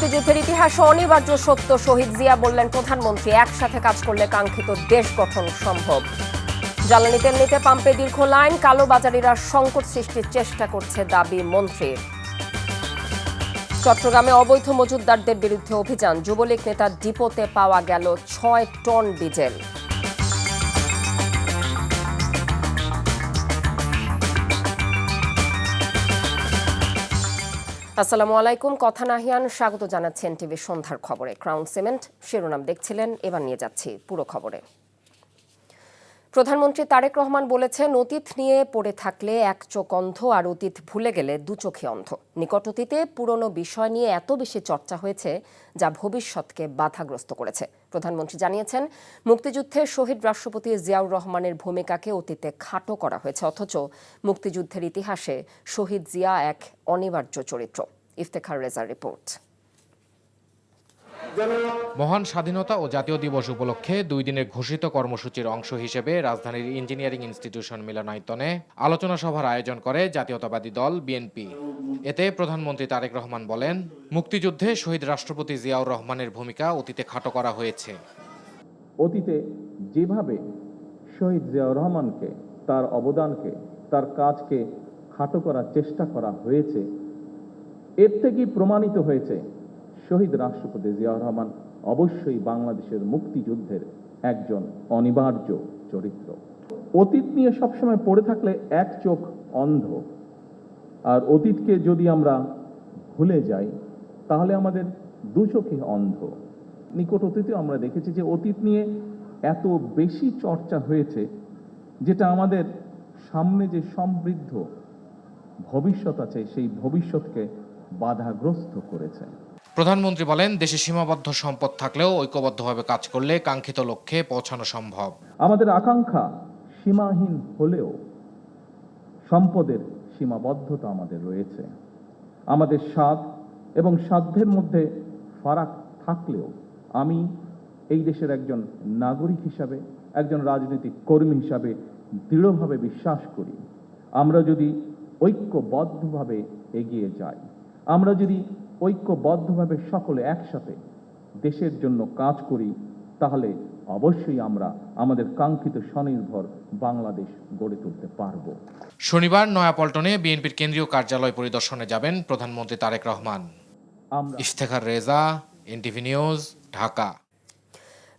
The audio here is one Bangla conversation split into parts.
মুক্তিযুদ্ধের ইতিহাসে অনিবার্য সত্য শহীদ জিয়া বললেন প্রধানমন্ত্রী, একসাথে কাজ করলে কাঙ্ক্ষিত দেশ গঠন সম্ভব। জ্বালানি তেল নিতে পাম্পে দীর্ঘ লাইন, কালোবাজারিরা সংকট সৃষ্টির চেষ্টা করছে দাবি মন্ত্রীর। চট্টগ্রামে অবৈধ মজুতদারদের বিরুদ্ধে অভিযান, যুবলীগ নেতা ডিপোতে পাওয়া গেল ৬ টন ডিজেল। আসসালামু আলাইকুম, কথা নাহিয়ান, স্বাগত জানাচ্ছেন টিভি সন্ধ্যার খবরে। ক্রাউন সিমেন্ট শিরোনাম দেখছিলেন, এবার নিয়ে যাচ্ছি পুরো খবরে। প্রধানমন্ত্রী তারেক রহমান বলেছেন, অতীত নিয়ে পড়ে থাকলে এক চোখ অন্ধ, আর অতীত ভুলে গেলে দু চোখে অন্ধ। নিকট অতীতে পুরনো বিষয় নিয়ে এত বেশি চর্চা হয়েছে যা ভবিষ্যৎকে বাধাগ্রস্ত করেছে। প্রধানমন্ত্রী জানিয়েছেন, মুক্তিযুদ্ধে শহীদ রাষ্ট্রপতি জিয়াউর রহমানের ভূমিকাকে অতীতে খাটো করা হয়েছে, অথচ মুক্তিযুদ্ধের ইতিহাসে শহীদ জিয়া এক অনিবার্য চরিত্র। ইফতেখার রেজার রিপোর্ট। মহান স্বাধীনতা ও জাতীয় দিবস উপলক্ষে 2 দিনের ঘোষিত কর্মসূচির অংশ হিসেবে রাজধানীর ইঞ্জিনিয়ারিং ইনস্টিটিউশন মিলনায়তনে আলোচনা সভার আয়োজন করে জাতীয়তাবাদী দল বিএনপি। এতে প্রধানমন্ত্রী তারেক রহমান বলেন, মুক্তিযুদ্ধে শহীদ রাষ্ট্রপতি জিয়াউর রহমানের ভূমিকা অতীতে খাটো করা হয়েছে। অতীতে যেভাবে শহীদ জিয়াউর রহমানকে, তার অবদানকে, তার কাজকে খাটো করার চেষ্টা করা হয়েছে, এর থেকেই প্রমাণিত হয়েছে শহীদ রাষ্ট্রপতি জিয়াউর রহমান অবশ্যই বাংলাদেশের মুক্তিযুদ্ধের একজন অনিবার্য চরিত্র। অতীত নিয়ে সবসময় পড়ে থাকলে এক চোখ অন্ধ, আর অতীতকে যদি আমরা ভুলে যাই তাহলে আমাদের দু চোখে অন্ধ। নিকট অতীতে আমরা দেখেছি যে অতীত নিয়ে এত বেশি চর্চা হয়েছে, যেটা আমাদের সামনে যে সমৃদ্ধ ভবিষ্যৎ আছে সেই ভবিষ্যৎকে বাধাগ্রস্ত করেছে। প্রধানমন্ত্রী বলেন, দেশে সীমাবদ্ধ সম্পদ থাকলেও ঐক্যবদ্ধভাবে কাজ করলে কাঙ্ক্ষিত লক্ষ্যে পৌঁছানো সম্ভব। আমাদের আকাঙ্ক্ষা সীমাহীন হলেও সম্পদের সীমাবদ্ধতা আমাদের রয়েছে। আমাদের স্বাদ এবং সাধ্যের মধ্যে ফারাক থাকলেও আমি এই দেশের একজন নাগরিক হিসাবে, একজন রাজনৈতিক কর্মী হিসাবে দৃঢ়ভাবে বিশ্বাস করি, আমরা যদি ঐক্যবদ্ধভাবে এগিয়ে যাই, আমরা যদি ঐক্যবদ্ধভাবে সকলে একসাথে দেশের জন্য কাজ করি, তাহলে অবশ্যই আমরা আমাদের কাঙ্ক্ষিত স্বনির্ভর বাংলাদেশ গড়ে তুলতে পারব। শনিবার নয়াপল্টনে বিএনপির কেন্দ্রীয় কার্যালয় পরিদর্শনে যাবেন প্রধানমন্ত্রী তারেক রহমান। Iftekhar Reza, NTV news, Dhaka.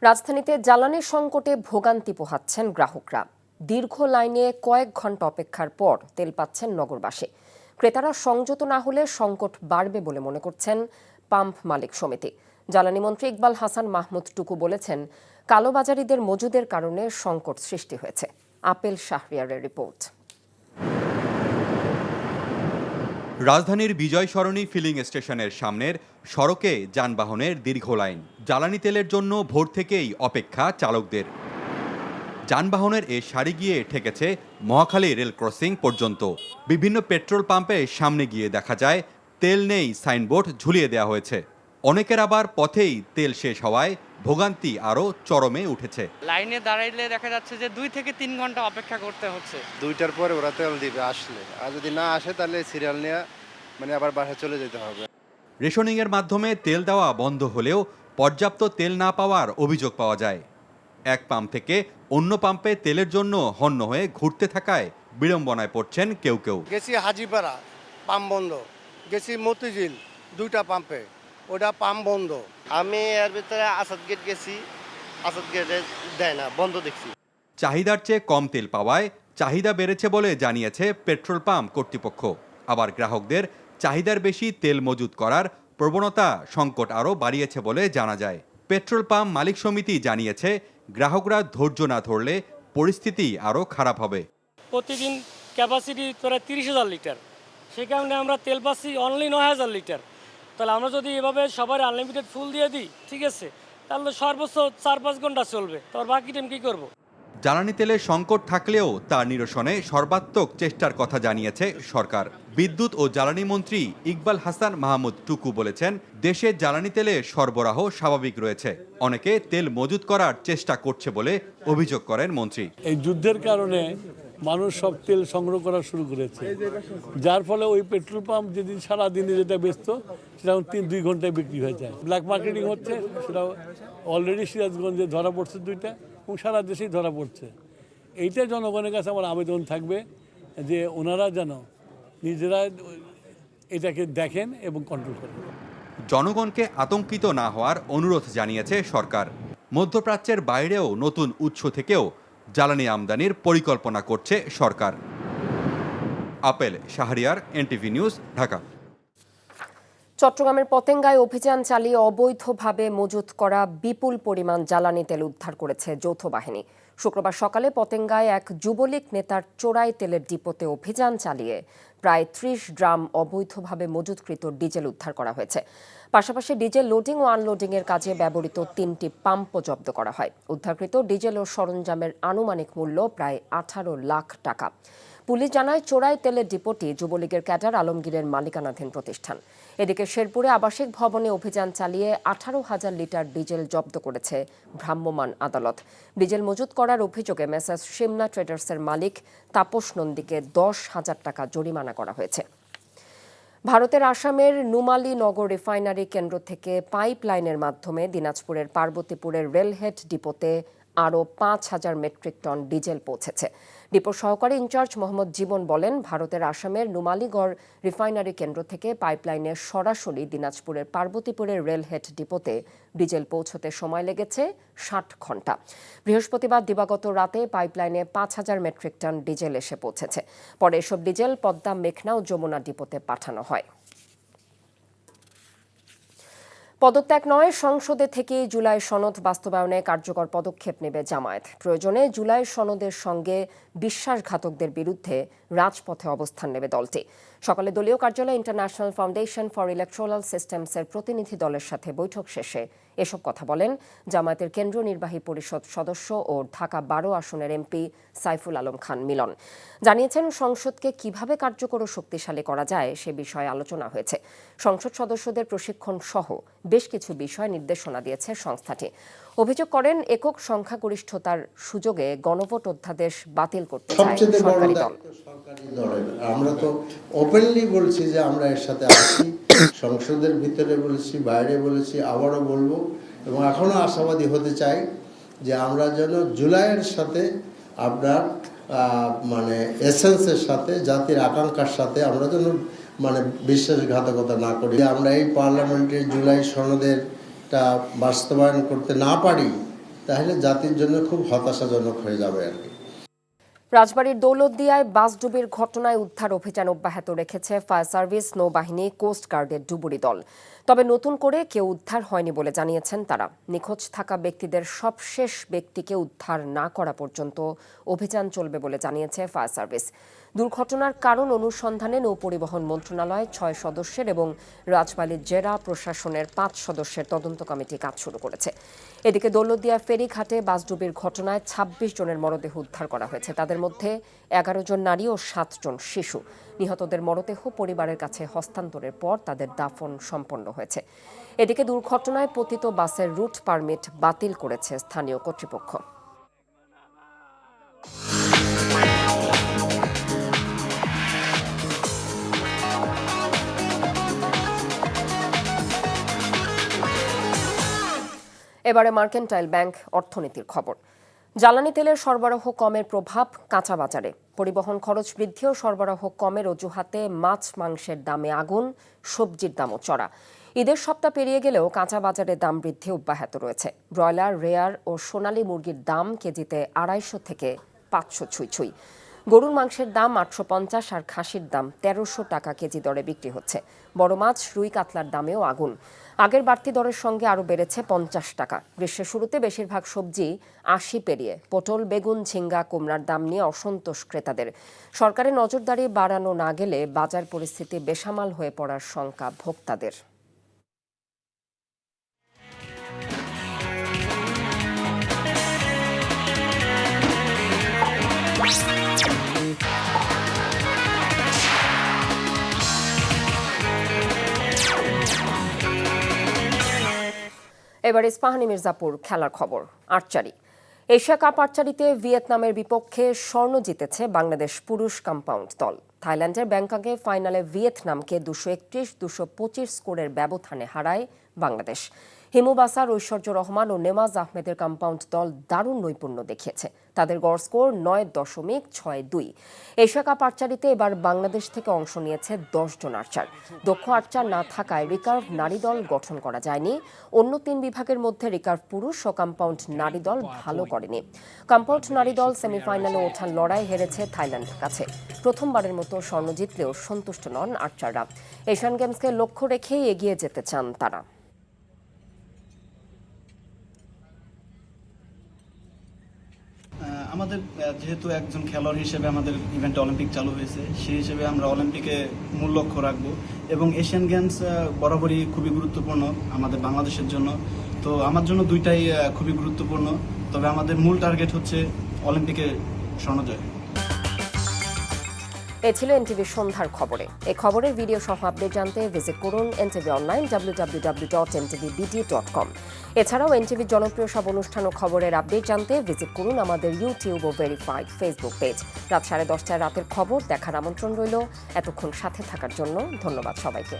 রাজধানীতে জ্বালানি সংকটে ভোগান্তি পোহাচ্ছেন গ্রাহকরা। দীর্ঘ লাইনে কয়েক ঘন্টা অপেক্ষার পর তেল পাচ্ছেন নগরবাসী। ক্রেতারা সংযত না হলে সংকট বাড়বে বলে মনে করছেন পাম্প মালিক সমিতি। জ্বালানি মন্ত্রী ইকবাল হাসান মাহমুদ টুকু বলেছেন, কালোবাজারিদের মজুদের কারণে সংকট সৃষ্টি হয়েছে। আপেল শাহরিয়ারের রিপোর্ট। রাজধানীর বিজয় সরণি ফিলিং স্টেশনের সামনের সড়কে যানবাহনের দীর্ঘ লাইন। জ্বালানি তেলের জন্য ভোর থেকেই অপেক্ষা চালকদের। যানবাহনের এ সারি গিয়ে ঠেকেছে মহাখালী রেল ক্রসিং পর্যন্ত। বিভিন্ন পেট্রোল পাম্পের সামনে গিয়ে দেখা যায় তেল নেই সাইনবোর্ড ঝুলিয়ে দেওয়া হয়েছে। অনেকের আবার পথেই তেল শেষ হওয়ায় ভোগান্তি আরও চরমে উঠেছে। লাইনে দাঁড়াইলে দেখা যাচ্ছে যে 2 থেকে 3 ঘন্টা অপেক্ষা করতে হচ্ছে। 2টার পরে ওরা তেল দিবে আসলে, আর যদি না আসে তাহলে সিরিয়াল নিয়ে আবার বাসায় চলে যেতে হবে। রেশনিংয়ের মাধ্যমে তেল দেওয়া বন্ধ হলেও পর্যাপ্ত তেল না পাওয়ার অভিযোগ পাওয়া যায়। এক পাম্প থেকে অন্য পাম্পে তেলের জন্য হন্য হয়ে ঘুরতে থাকায় বিড়ম্বনায় পড়ছেন কেউ কেউ। গেছি হাজিপাড়া, পাম্প বন্ধ। গেছি মতিঝিল, 2টা পাম্পে, ওটা পাম্প বন্ধ। আমি এর ভিতরে আসাদ গেট গেছি, আসাদ গেটে দেয় না, বন্ধ দেখছি। চাহিদার চেয়ে কম তেল পাওয়ায় চাহিদা বেড়েছে বলে জানিয়েছে পেট্রোল পাম্প কর্তৃপক্ষ। আবার গ্রাহকদের চাহিদার বেশি তেল মজুত করার প্রবণতা সংকট আরও বাড়িয়েছে বলে জানা যায়। পেট্রোল পাম্প মালিক সমিতি জানিয়েছে, গ্রাহকরা ধৈর্য না ধরলে পরিস্থিতি আরও খারাপ হবে। প্রতিদিন ক্যাপাসিটি প্রায় 30,000 লিটার, সে কারণে আমরা তেল পাচ্ছি অনলি 9,000 লিটার। তাহলে আমরা যদি এভাবে সবার আনলিমিটেড ফুল দিয়ে দিই, ঠিক আছে, তাহলে সর্বোচ্চ 4-5 ঘন্টা চলবে। তার বাকি টাইম কী করবো? জ্বালানি তেলের সংকট থাকলেও তা নিরসনে সর্বাত্মক চেষ্টার কথা জানিয়েছে সরকার। বিদ্যুৎ ও জ্বালানি মন্ত্রী ইকবাল হাসান মাহমুদ টুকু বলেছেন, দেশে জ্বালানি তেলের সরবরাহ স্বাভাবিক রয়েছে, অনেকে তেল মজুত করার চেষ্টা করছে বলে অভিযোগ করেন মন্ত্রী। এই যুদ্ধের কারণে মানুষ সব তেল সংগ্রহ করা শুরু করেছে, যার ফলে ওই পেট্রোল পাম্প যেদিন সারাদিনে যেটা বেচত সেটা 2 ঘন্টায় বিক্রি হয়ে যায়। ব্ল্যাক মার্কেটিং হচ্ছে, সেটা অলরেডি সিরাজগঞ্জে ধরা পড়ছে 2টা এবং সারা দেশেই ধরা পড়ছে। এইটা জনগণের কাছে আমার আবেদন থাকবে যে ওনারা যেন নিজেরা এটাকে দেখেন এবং কন্ট্রোল করেন। জনগণকে আতঙ্কিত না হওয়ার অনুরোধ জানিয়েছে সরকার। মধ্যপ্রাচ্যের বাইরেও নতুন উৎস থেকেও জ্বালানি আমদানির পরিকল্পনা করছে সরকার। Apel Shahriar, NTV news, Dhaka. চট্টগ্রামের পতেঙ্গায় অভিযান চালিয়ে অবৈধভাবে মজুত করা বিপুল পরিমাণ জ্বালানি তেল উদ্ধার করেছে যৌথ বাহিনী। শুক্রবার সকালে পতেঙ্গায় এক যুবলীগ নেতার চোরাই তেলের ডিপোতে অভিযান চালিয়ে প্রায় 30 ড্রাম অবৈধভাবে মজুতকৃত ডিজেল উদ্ধার করা হয়েছে। পাশাপাশি ডিজেল লোডিং ও আনলোডিংয়ের কাজে ব্যবহৃত 3টি পাম্পও জব্দ করা হয়। উদ্ধারকৃত ডিজেল ও সরঞ্জামের আনুমানিক মূল্য প্রায় 18 লাখ টাকা। পুলিশ জানায় চোরাই তেলের ডিপোটি যুবলীগের ক্যাডার আলমগীরের মালিকানাধীন প্রতিষ্ঠান। এদিকে শেরপুরে আবাসিক ভবনে অভিযান চালিয়ে 18,000 লিটার ডিজেল জব্দ করেছে ভ্রাম্যমাণ আদালত। ডিজেল মজুত করার অভিযোগে মেসার্স শিমনা ট্রেডার্সের মালিক তাপস নন্দীকে 10,000 টাকা জরিমানা করা হয়েছে। ভারতের আসামের নুমালী নগর রিফাইনারি কেন্দ্র থেকে পাইপ লাইনের মাধ্যমে দিনাজপুরের পার্বতীপুরের রেলহেড ডিপোতে আরও 5,000 মেট্রিক টন ডিজেল পৌঁছেছে। ডিপোর সহকারী ইনচার্জ মোহাম্মদ জীবন বলেন, ভারতের আসামের নুমালীগড় রিফাইনারি কেন্দ্র থেকে পাইপলাইনে সরাসরি দিনাজপুরের পার্বতীপুরের রেলহেড ডিপোতে ডিজেল পৌঁছতে সময় লেগেছে 60 ঘণ্টা। বৃহস্পতিবার দিবাগত রাতে পাইপলাইনে 5,000 মেট্রিক টন ডিজেল এসে পৌঁছেছে। পরে এসব ডিজেল পদ্মা, মেঘনা ও যমুনা ডিপোতে পাঠানো হয়। পদত্যাগ নয়, সংসদে থেকে জুলাই সনদ বাস্তবায়নে কার্যকর পদক্ষেপ নেবে জামায়াত। প্রয়োজনে জুলাই সনদের সঙ্গে বিশ্বাসঘাতকদের বিরুদ্ধে রাজপথে অবস্থান নেবে দলটি। সকালে দলীয় কার্যালয়ে ইন্টারন্যাশনাল ফাউন্ডেশন ফর ইলেকট্রাল সিস্টেমসের প্রতিনিধি দলের সাথে বৈঠক শেষে এসব কথা বলেন জামায়াতের কেন্দ্রীয় নির্বাহী পরিষদ সদস্য ও ঢাকা 12 আসনের এমপি সাইফুল আলম খান মিলন। জানিয়েছেন, সংসদকে কিভাবে কার্যকর ও শক্তিশালী করা যায় সে বিষয়ে আলোচনা হয়েছে। সংসদ সদস্যদের প্রশিক্ষণ সহ বেশ কিছু বিষয় নির্দেশনা দিয়েছে সংস্থাটি। অভিযোগ করেন, একক সংখ্যাগরিষ্ঠতার সুযোগে গণভোট অধ্যাদেশ বাতিল করতে চায় সরকারি দল। আমরা তো ওপেনলি বলছি যে আমরা এর সাথে আছি, সংসদের ভিতরে বলেছি, বাইরে বলেছি, আবারও বলবো এবং এখনো আশাবাদী হতে চাই যে আমরা যেন জুলাইয়ের সাথে আপনার মানে এসেন্সের সাথে, জাতির আকাঙ্ক্ষার সাথে আমরা যেন মানে বিশ্বাসঘাতকতা না করি। আমরা এই পার্লামেন্টের জুলাই সনদেরটা বাস্তবায়ন করতে না পারি তাহলে জাতির জন্য খুব হতাশাজনক হয়ে যাবে আর কি। রাজবাড়ীর দৌলতদিয়ায় বাসডুবির ঘটনায় উদ্ধার অভিযান অব্যাহত রেখেছে ফায়ার সার্ভিস, নৌবাহিনী, কোস্ট গার্ডের ডুবুরি দল। তবে নতুন করে কেউ উদ্ধার হয়নি বলে জানিয়েছেন তারা। নিখোঁজ থাকা ব্যক্তিদের সবশেষ ব্যক্তিকে উদ্ধার না করা পর্যন্ত অভিযান চলবে বলে জানিয়েছে ফায়ার সার্ভিস। দুর্ঘটনার কারণ অনুসন্ধানে নৌপরিবহন মন্ত্রণালয় 6 সদস্যের এবং রাজবাড়ী জেলা প্রশাসনের 5 সদস্যের তদন্ত কমিটি কাজ শুরু করেছে। এদিকে দৌলতদিয়া ফেরিঘাটে বাসডুবির ঘটনায় 26 জনের মরদেহ উদ্ধার করা হয়েছে। তাদের মধ্যে 11 জন নারী ও 7 জন শিশু। নিহতদের মরদেহ পরিবারের কাছে হস্তান্তরের পর তাদের দাফন সম্পন্ন হয়েছে। এদিকে দুর্ঘটনায় পতিত বাসের রুট পারমিট বাতিল করেছে স্থানীয় কর্তৃপক্ষ। এবারে মার্কেন্টাইল ব্যাংক অর্থনীতির খবর। জ্বালানি তেলের সরবরাহ কমের প্রভাব কাঁচা বাজারে। পরিবহন খরচ বৃদ্ধি ও সরবরাহ কমের অজুহাতে মাছ মাংসের দামে আগুন, সবজির দামও চড়া। ঈদের সপ্তাহ পেরিয়ে গেলেও কাঁচা বাজারে দাম বৃদ্ধি অব্যাহত রয়েছে। ব্রয়লার, রেয়ার ও সোনালী মুরগির দাম কেজিতে 250 থেকে 500 ছুঁই। গরুর মাংসের দাম 850 আর খাসির দাম 1300 টাকা কেজি দরে বিক্রি হচ্ছে। বড় মাছ, রুই কাতলার দামেও আগুন। আগের বাড়তি দরের সঙ্গে আরও বেড়েছে 50 টাকা। গ্রীষ্মের শুরুতে বেশিরভাগ সবজি 80 পেরিয়ে। পটল, বেগুন, ঝিঙ্গা, কুমড়ার দাম নিয়ে অসন্তোষ ক্রেতাদের। সরকারের নজরদারি বাড়ানো না গেলে বাজার পরিস্থিতি বেসামাল হয়ে পড়ার শঙ্কা ভোক্তাদের। এবার ইস্পাহানি মির্জাপুর খেলার খবর। আর্চারি। এশিয়া কাপ আর্চারিতে ভিয়েতনামের বিপক্ষে স্বর্ণ জিতেছে বাংলাদেশ পুরুষ কম্পাউন্ড দল। থাইল্যান্ডের ব্যাংককে ফাইনালে ভিয়েতনামকে 231-225 স্কোরের ব্যবধানে হারায় বাংলাদেশ। হিমু বাসার, ঐশ্বর্য রহমান ও নেমাজ আহমেদের কম্পাউন্ড দল দারুণ নৈপুণ্য দেখিয়েছে। তাদের গড় স্কোর 9.62। এশিয়া কাপ আর্চারিতে এবার বাংলাদেশ থেকে অংশ নিয়েছে 10 জন আর্চার। দক্ষ আর্চার না থাকায় রিকার্ভ নারী দল গঠন করা যায়নি। অন্য 3 বিভাগের মধ্যে রিকার্ভ পুরুষ ও কম্পাউন্ড নারী দল ভালো করেনি। কম্পাউন্ড নারী দল সেমিফাইনালে ওঠার লড়াই হেরেছে থাইল্যান্ডের কাছে। প্রথমবারের মতো স্বর্ণ জিতলেও সন্তুষ্ট নন আর্চাররা। এশিয়ান গেমসকে লক্ষ্য রেখেই এগিয়ে যেতে চান তারা। আমাদের যেহেতু একজন খেলোয়াড় হিসেবে আমাদের ইভেন্টে অলিম্পিক চালু হয়েছে, সেই হিসেবে আমরা অলিম্পিকে মূল লক্ষ্য রাখবো এবং এশিয়ান গেমস বরাবরই খুবই গুরুত্বপূর্ণ আমাদের বাংলাদেশের জন্য। তো আমার জন্য দুইটাই খুবই গুরুত্বপূর্ণ, তবে আমাদের মূল টার্গেট হচ্ছে অলিম্পিকে স্বর্ণজয়। এ ছিল এনটিভি সন্ধ্যার খবরে। এই খবরের ভিডিও সহ আপডেট জানতে ভিজিট করুন এনটিভি অনলাইন www.ntvbd.com। এছাড়াও এনটিভির জনপ্রিয় সব অনুষ্ঠান ও খবরের আপডেট জানতে ভিজিট করুন আমাদের ইউটিউব ও ভেরিফাইড ফেসবুক পেজ। রাত 10:30টায় রাতের খবর দেখার আমন্ত্রণ রইল। এতক্ষণ সাথে থাকার জন্য ধন্যবাদ সবাইকে।